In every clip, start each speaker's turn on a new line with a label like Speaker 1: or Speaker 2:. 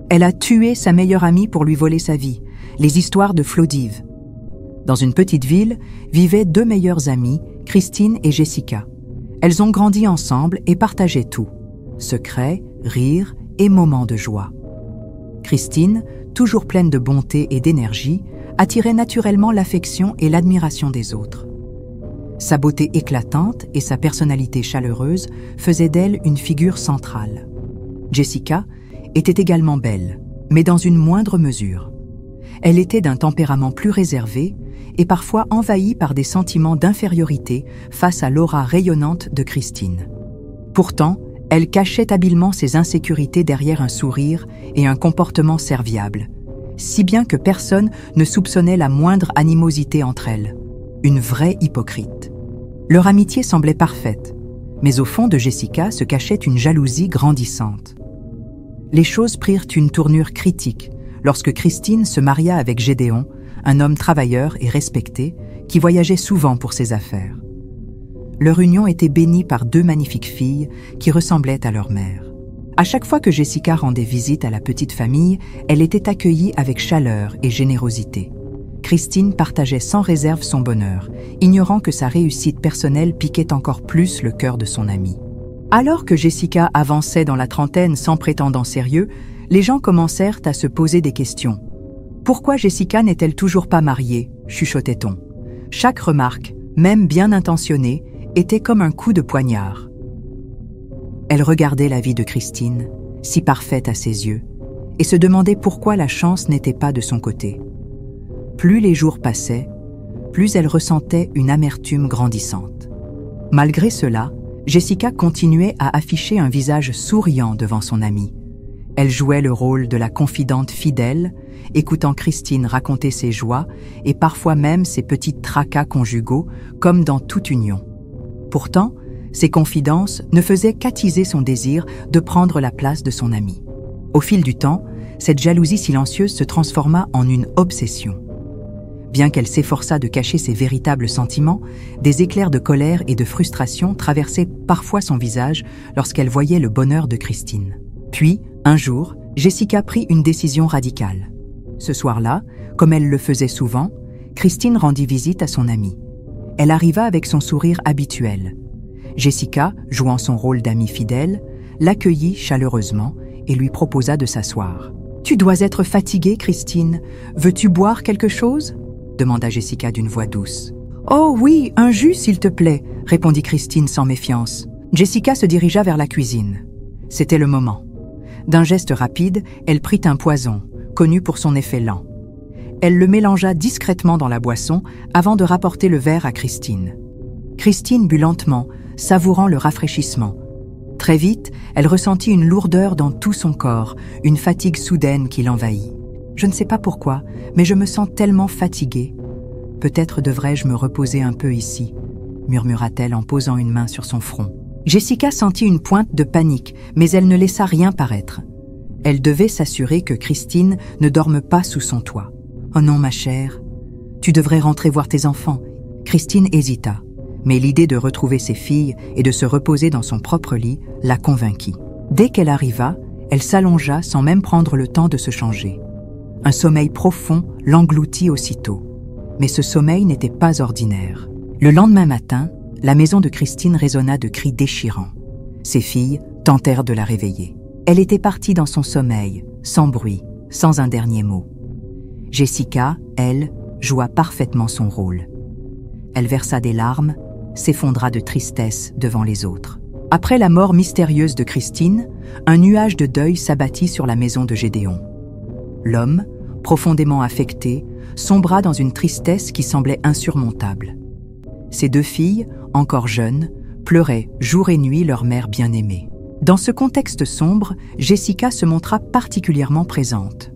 Speaker 1: Elle a tué sa meilleure amie pour lui voler sa vie. Les histoires de Plovdiv. Dans une petite ville, vivaient deux meilleures amies, Christine et Jessica. Elles ont grandi ensemble et partageaient tout. Secrets, rires et moments de joie. Christine, toujours pleine de bonté et d'énergie, attirait naturellement l'affection et l'admiration des autres. Sa beauté éclatante et sa personnalité chaleureuse faisaient d'elle une figure centrale. Jessica était également belle, mais dans une moindre mesure. Elle était d'un tempérament plus réservé et parfois envahie par des sentiments d'infériorité face à l'aura rayonnante de Christine. Pourtant, elle cachait habilement ses insécurités derrière un sourire et un comportement serviable, si bien que personne ne soupçonnait la moindre animosité entre elles. Une vraie hypocrite. Leur amitié semblait parfaite, mais au fond de Jessica se cachait une jalousie grandissante. Les choses prirent une tournure critique lorsque Christine se maria avec Gédéon, un homme travailleur et respecté qui voyageait souvent pour ses affaires. Leur union était bénie par deux magnifiques filles qui ressemblaient à leur mère. À chaque fois que Jessica rendait visite à la petite famille, elle était accueillie avec chaleur et générosité. Christine partageait sans réserve son bonheur, ignorant que sa réussite personnelle piquait encore plus le cœur de son amie. Alors que Jessica avançait dans la trentaine sans prétendant sérieux, les gens commencèrent à se poser des questions. Pourquoi Jessica n'est-elle toujours pas mariée ? Chuchotait-on. Chaque remarque, même bien intentionnée, était comme un coup de poignard. Elle regardait la vie de Christine, si parfaite à ses yeux, et se demandait pourquoi la chance n'était pas de son côté. Plus les jours passaient, plus elle ressentait une amertume grandissante. Malgré cela, Jessica continuait à afficher un visage souriant devant son amie. Elle jouait le rôle de la confidente fidèle, écoutant Christine raconter ses joies et parfois même ses petits tracas conjugaux, comme dans toute union. Pourtant, ces confidences ne faisaient qu'attiser son désir de prendre la place de son amie. Au fil du temps, cette jalousie silencieuse se transforma en une obsession. Bien qu'elle s'efforçât de cacher ses véritables sentiments, des éclairs de colère et de frustration traversaient parfois son visage lorsqu'elle voyait le bonheur de Christine. Puis, un jour, Jessica prit une décision radicale. Ce soir-là, comme elle le faisait souvent, Christine rendit visite à son amie. Elle arriva avec son sourire habituel. Jessica, jouant son rôle d'amie fidèle, l'accueillit chaleureusement et lui proposa de s'asseoir. « Tu dois être fatiguée, Christine. Veux-tu boire quelque chose ?» demanda Jessica d'une voix douce. « Oh oui, un jus, s'il te plaît » répondit Christine sans méfiance. Jessica se dirigea vers la cuisine. C'était le moment. D'un geste rapide, elle prit un poison, connu pour son effet lent. Elle le mélangea discrètement dans la boisson avant de rapporter le verre à Christine. Christine but lentement, savourant le rafraîchissement. Très vite, elle ressentit une lourdeur dans tout son corps, une fatigue soudaine qui l'envahit. « Je ne sais pas pourquoi, mais je me sens tellement fatiguée. Peut-être devrais-je me reposer un peu ici » murmura-t-elle en posant une main sur son front. Jessica sentit une pointe de panique, mais elle ne laissa rien paraître. Elle devait s'assurer que Christine ne dorme pas sous son toit. « Oh non, ma chère, tu devrais rentrer voir tes enfants. » Christine hésita, mais l'idée de retrouver ses filles et de se reposer dans son propre lit la convainquit. Dès qu'elle arriva, elle s'allongea sans même prendre le temps de se changer. Un sommeil profond l'engloutit aussitôt. Mais ce sommeil n'était pas ordinaire. Le lendemain matin, la maison de Christine résonna de cris déchirants. Ses filles tentèrent de la réveiller. Elle était partie dans son sommeil, sans bruit, sans un dernier mot. Jessica, elle, joua parfaitement son rôle. Elle versa des larmes, s'effondra de tristesse devant les autres. Après la mort mystérieuse de Christine, un nuage de deuil s'abattit sur la maison de Gédéon. L'homme, profondément affecté, sombra dans une tristesse qui semblait insurmontable. Ses deux filles, encore jeunes, pleuraient jour et nuit leur mère bien-aimée. Dans ce contexte sombre, Jessica se montra particulièrement présente.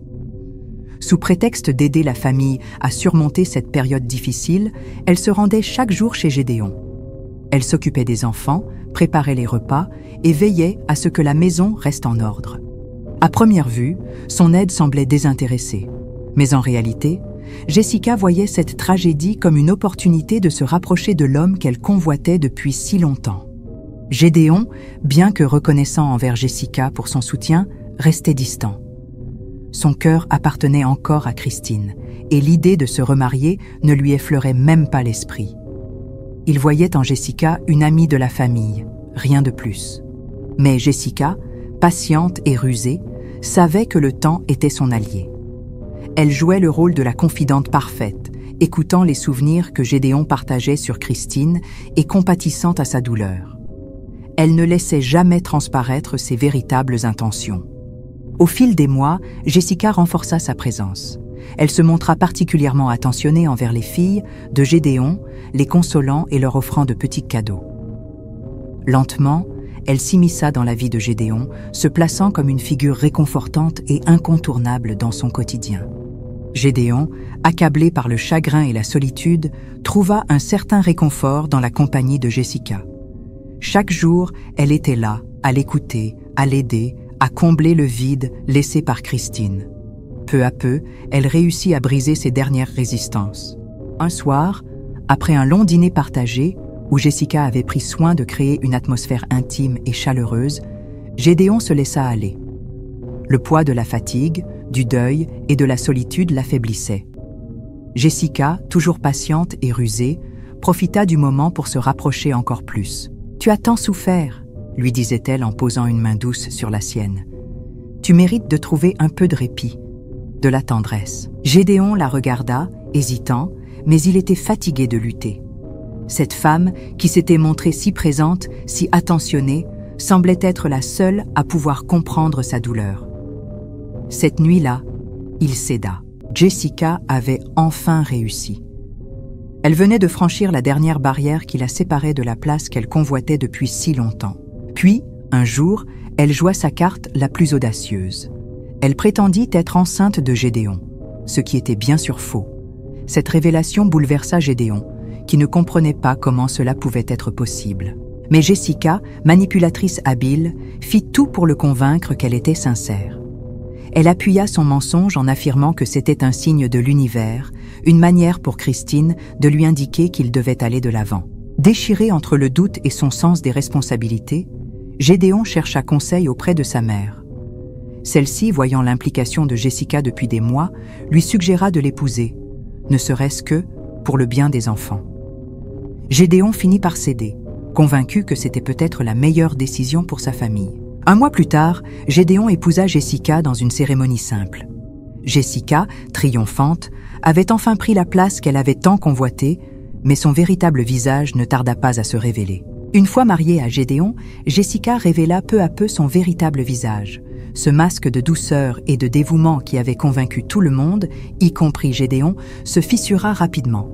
Speaker 1: Sous prétexte d'aider la famille à surmonter cette période difficile, elle se rendait chaque jour chez Gédéon. Elle s'occupait des enfants, préparait les repas et veillait à ce que la maison reste en ordre. À première vue, son aide semblait désintéressée. Mais en réalité, Jessica voyait cette tragédie comme une opportunité de se rapprocher de l'homme qu'elle convoitait depuis si longtemps. Gédéon, bien que reconnaissant envers Jessica pour son soutien, restait distant. Son cœur appartenait encore à Christine, et l'idée de se remarier ne lui effleurait même pas l'esprit. Il voyait en Jessica une amie de la famille, rien de plus. Mais Jessica, patiente et rusée, savait que le temps était son allié. Elle jouait le rôle de la confidente parfaite, écoutant les souvenirs que Gédéon partageait sur Christine et compatissant à sa douleur. Elle ne laissait jamais transparaître ses véritables intentions. Au fil des mois, Jessica renforça sa présence. Elle se montra particulièrement attentionnée envers les filles de Gédéon, les consolant et leur offrant de petits cadeaux. Lentement, elle s'immisça dans la vie de Gédéon, se plaçant comme une figure réconfortante et incontournable dans son quotidien. Gédéon, accablé par le chagrin et la solitude, trouva un certain réconfort dans la compagnie de Jessica. Chaque jour, elle était là, à l'écouter, à l'aider, à combler le vide laissé par Christine. Peu à peu, elle réussit à briser ses dernières résistances. Un soir, après un long dîner partagé, où Jessica avait pris soin de créer une atmosphère intime et chaleureuse, Gédéon se laissa aller. Le poids de la fatigue, du deuil et de la solitude l'affaiblissait. Jessica, toujours patiente et rusée, profita du moment pour se rapprocher encore plus. « Tu as tant souffert », lui disait-elle en posant une main douce sur la sienne. « Tu mérites de trouver un peu de répit, de la tendresse. » Gédéon la regarda, hésitant, mais il était fatigué de lutter. Cette femme, qui s'était montrée si présente, si attentionnée, semblait être la seule à pouvoir comprendre sa douleur. Cette nuit-là, il céda. Jessica avait enfin réussi. Elle venait de franchir la dernière barrière qui la séparait de la place qu'elle convoitait depuis si longtemps. Puis, un jour, elle joua sa carte la plus audacieuse. Elle prétendit être enceinte de Gédéon, ce qui était bien sûr faux. Cette révélation bouleversa Gédéon, qui ne comprenait pas comment cela pouvait être possible. Mais Jessica, manipulatrice habile, fit tout pour le convaincre qu'elle était sincère. Elle appuya son mensonge en affirmant que c'était un signe de l'univers, une manière pour Christine de lui indiquer qu'il devait aller de l'avant. Déchiré entre le doute et son sens des responsabilités, Gédéon chercha conseil auprès de sa mère. Celle-ci, voyant l'implication de Jessica depuis des mois, lui suggéra de l'épouser, ne serait-ce que pour le bien des enfants. Gédéon finit par céder, convaincu que c'était peut-être la meilleure décision pour sa famille. Un mois plus tard, Gédéon épousa Jessica dans une cérémonie simple. Jessica, triomphante, avait enfin pris la place qu'elle avait tant convoitée, mais son véritable visage ne tarda pas à se révéler. Une fois mariée à Gédéon, Jessica révéla peu à peu son véritable visage. Ce masque de douceur et de dévouement qui avait convaincu tout le monde, y compris Gédéon, se fissura rapidement.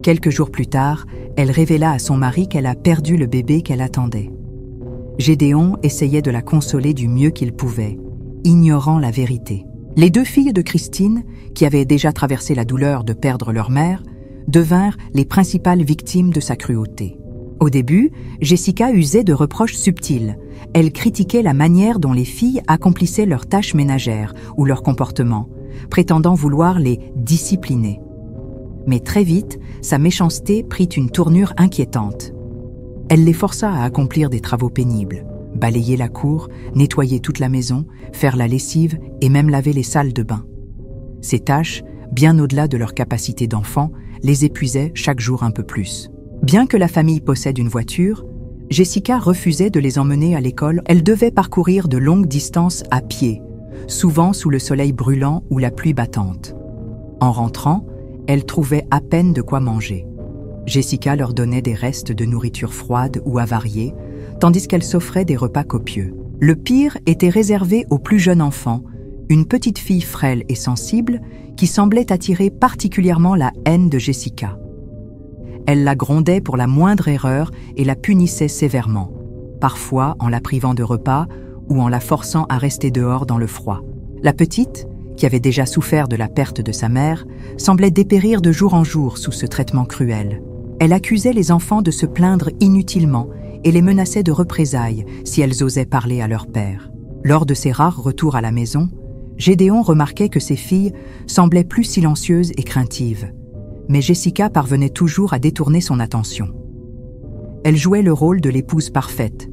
Speaker 1: Quelques jours plus tard, elle révéla à son mari qu'elle a perdu le bébé qu'elle attendait. Gédéon essayait de la consoler du mieux qu'il pouvait, ignorant la vérité. Les deux filles de Christine, qui avaient déjà traversé la douleur de perdre leur mère, devinrent les principales victimes de sa cruauté. Au début, Jessica usait de reproches subtils. Elle critiquait la manière dont les filles accomplissaient leurs tâches ménagères ou leur comportement, prétendant vouloir les discipliner. Mais très vite, sa méchanceté prit une tournure inquiétante. Elle les força à accomplir des travaux pénibles, balayer la cour, nettoyer toute la maison, faire la lessive et même laver les salles de bain. Ces tâches, bien au-delà de leur capacité d'enfant, les épuisaient chaque jour un peu plus. Bien que la famille possède une voiture, Jessica refusait de les emmener à l'école. Elle devait parcourir de longues distances à pied, souvent sous le soleil brûlant ou la pluie battante. En rentrant, elle trouvait à peine de quoi manger. Jessica leur donnait des restes de nourriture froide ou avariée, tandis qu'elle s'offrait des repas copieux. Le pire était réservé aux plus jeunes enfants, une petite fille frêle et sensible qui semblait attirer particulièrement la haine de Jessica. Elle la grondait pour la moindre erreur et la punissait sévèrement, parfois en la privant de repas ou en la forçant à rester dehors dans le froid. La petite, qui avait déjà souffert de la perte de sa mère, semblait dépérir de jour en jour sous ce traitement cruel. Elle accusait les enfants de se plaindre inutilement et les menaçait de représailles si elles osaient parler à leur père. Lors de ses rares retours à la maison, Gédéon remarquait que ses filles semblaient plus silencieuses et craintives, mais Jessica parvenait toujours à détourner son attention. Elle jouait le rôle de l'épouse parfaite,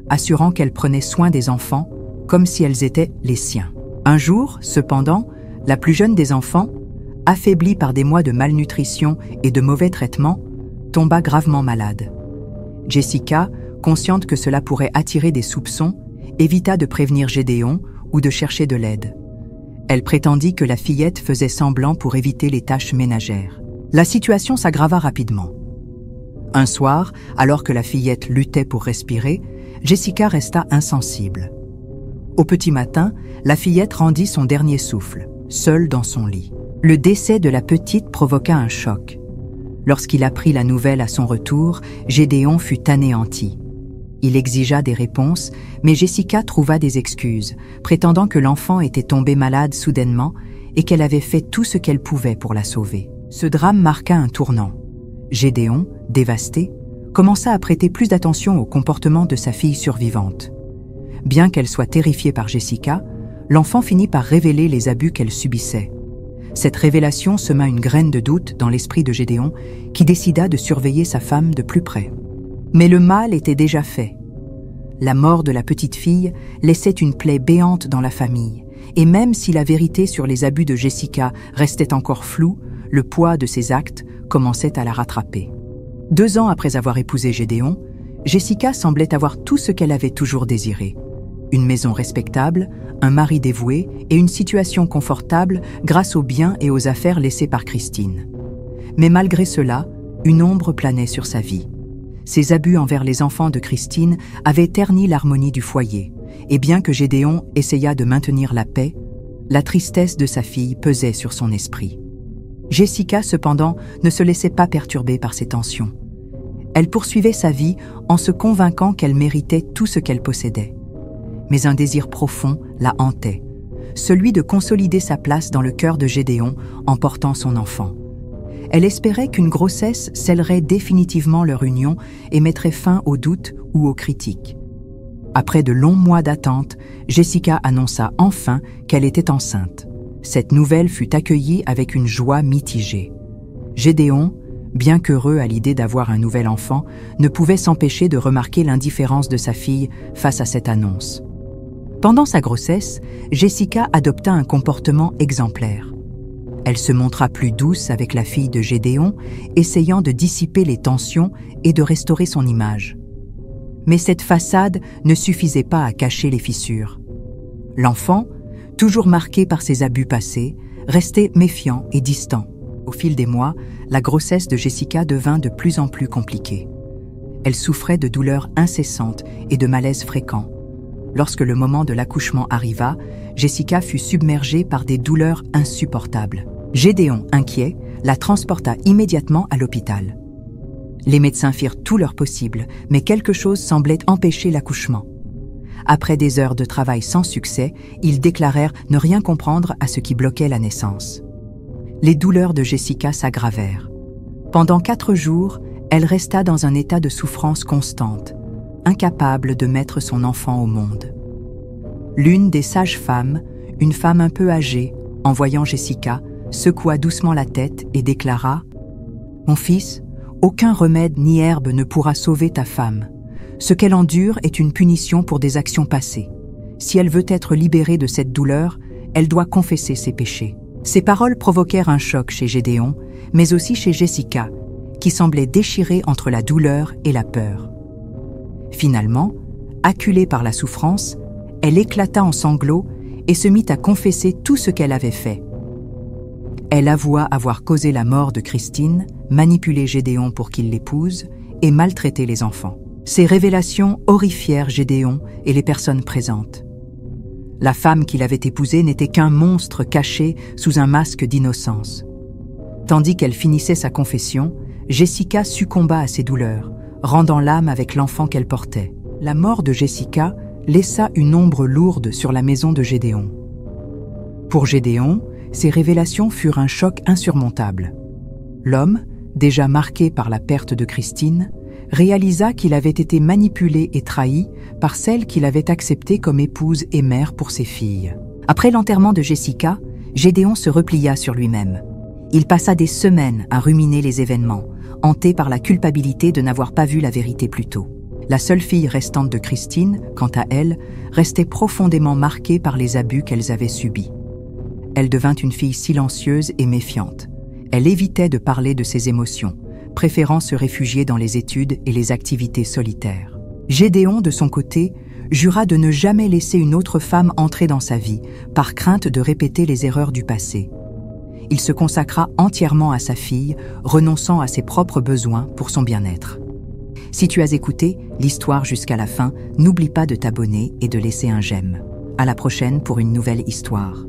Speaker 1: assurant qu'elle prenait soin des enfants comme si elles étaient les siens. Un jour, cependant, la plus jeune des enfants, affaiblie par des mois de malnutrition et de mauvais traitements, tomba gravement malade. Jessica, consciente que cela pourrait attirer des soupçons, évita de prévenir Gédéon ou de chercher de l'aide. Elle prétendit que la fillette faisait semblant pour éviter les tâches ménagères. La situation s'aggrava rapidement. Un soir, alors que la fillette luttait pour respirer, Jessica resta insensible. Au petit matin, la fillette rendit son dernier souffle, seule dans son lit. Le décès de la petite provoqua un choc. Lorsqu'il apprit la nouvelle à son retour, Gédéon fut anéanti. Il exigea des réponses, mais Jessica trouva des excuses, prétendant que l'enfant était tombé malade soudainement et qu'elle avait fait tout ce qu'elle pouvait pour la sauver. Ce drame marqua un tournant. Gédéon, dévasté, commença à prêter plus d'attention au comportement de sa fille survivante. Bien qu'elle soit terrifiée par Jessica, l'enfant finit par révéler les abus qu'elle subissait. Cette révélation sema une graine de doute dans l'esprit de Gédéon, qui décida de surveiller sa femme de plus près. Mais le mal était déjà fait. La mort de la petite fille laissait une plaie béante dans la famille, et même si la vérité sur les abus de Jessica restait encore floue, le poids de ses actes commençait à la rattraper. 2 ans après avoir épousé Gédéon, Jessica semblait avoir tout ce qu'elle avait toujours désiré. Une maison respectable, un mari dévoué et une situation confortable grâce aux biens et aux affaires laissés par Christine. Mais malgré cela, une ombre planait sur sa vie. Ses abus envers les enfants de Christine avaient terni l'harmonie du foyer, et bien que Gédéon essaya de maintenir la paix, la tristesse de sa fille pesait sur son esprit. Jessica, cependant, ne se laissait pas perturber par ces tensions. Elle poursuivait sa vie en se convainquant qu'elle méritait tout ce qu'elle possédait. Mais un désir profond la hantait, celui de consolider sa place dans le cœur de Gédéon en portant son enfant. Elle espérait qu'une grossesse scellerait définitivement leur union et mettrait fin aux doutes ou aux critiques. Après de longs mois d'attente, Jessica annonça enfin qu'elle était enceinte. Cette nouvelle fut accueillie avec une joie mitigée. Gédéon, bien qu'heureux à l'idée d'avoir un nouvel enfant, ne pouvait s'empêcher de remarquer l'indifférence de sa fille face à cette annonce. Pendant sa grossesse, Jessica adopta un comportement exemplaire. Elle se montra plus douce avec la fille de Gédéon, essayant de dissiper les tensions et de restaurer son image. Mais cette façade ne suffisait pas à cacher les fissures. L'enfant, toujours marqué par ses abus passés, restait méfiant et distant. Au fil des mois, la grossesse de Jessica devint de plus en plus compliquée. Elle souffrait de douleurs incessantes et de malaises fréquents. Lorsque le moment de l'accouchement arriva, Jessica fut submergée par des douleurs insupportables. Gédéon, inquiet, la transporta immédiatement à l'hôpital. Les médecins firent tout leur possible, mais quelque chose semblait empêcher l'accouchement. Après des heures de travail sans succès, ils déclarèrent ne rien comprendre à ce qui bloquait la naissance. Les douleurs de Jessica s'aggravèrent. Pendant 4 jours, elle resta dans un état de souffrance constante, incapable de mettre son enfant au monde. L'une des sages-femmes, une femme un peu âgée, en voyant Jessica, secoua doucement la tête et déclara « Mon fils, aucun remède ni herbe ne pourra sauver ta femme. Ce qu'elle endure est une punition pour des actions passées. Si elle veut être libérée de cette douleur, elle doit confesser ses péchés. » Ces paroles provoquèrent un choc chez Gédéon, mais aussi chez Jessica, qui semblait déchirée entre la douleur et la peur. Finalement, acculée par la souffrance, elle éclata en sanglots et se mit à confesser tout ce qu'elle avait fait. Elle avoua avoir causé la mort de Christine, manipulé Gédéon pour qu'il l'épouse et maltraité les enfants. Ces révélations horrifièrent Gédéon et les personnes présentes. La femme qu'il avait épousée n'était qu'un monstre caché sous un masque d'innocence. Tandis qu'elle finissait sa confession, Jessica succomba à ses douleurs, rendant l'âme avec l'enfant qu'elle portait. La mort de Jessica laissa une ombre lourde sur la maison de Gédéon. Pour Gédéon, ces révélations furent un choc insurmontable. L'homme, déjà marqué par la perte de Christine, réalisa qu'il avait été manipulé et trahi par celle qu'il avait acceptée comme épouse et mère pour ses filles. Après l'enterrement de Jessica, Gédéon se replia sur lui-même. Il passa des semaines à ruminer les événements, hanté par la culpabilité de n'avoir pas vu la vérité plus tôt. La seule fille restante de Christine, quant à elle, restait profondément marquée par les abus qu'elles avaient subis. Elle devint une fille silencieuse et méfiante. Elle évitait de parler de ses émotions, préférant se réfugier dans les études et les activités solitaires. Gédéon, de son côté, jura de ne jamais laisser une autre femme entrer dans sa vie, par crainte de répéter les erreurs du passé. Il se consacra entièrement à sa fille, renonçant à ses propres besoins pour son bien-être. Si tu as écouté l'histoire jusqu'à la fin, n'oublie pas de t'abonner et de laisser un j'aime. À la prochaine pour une nouvelle histoire.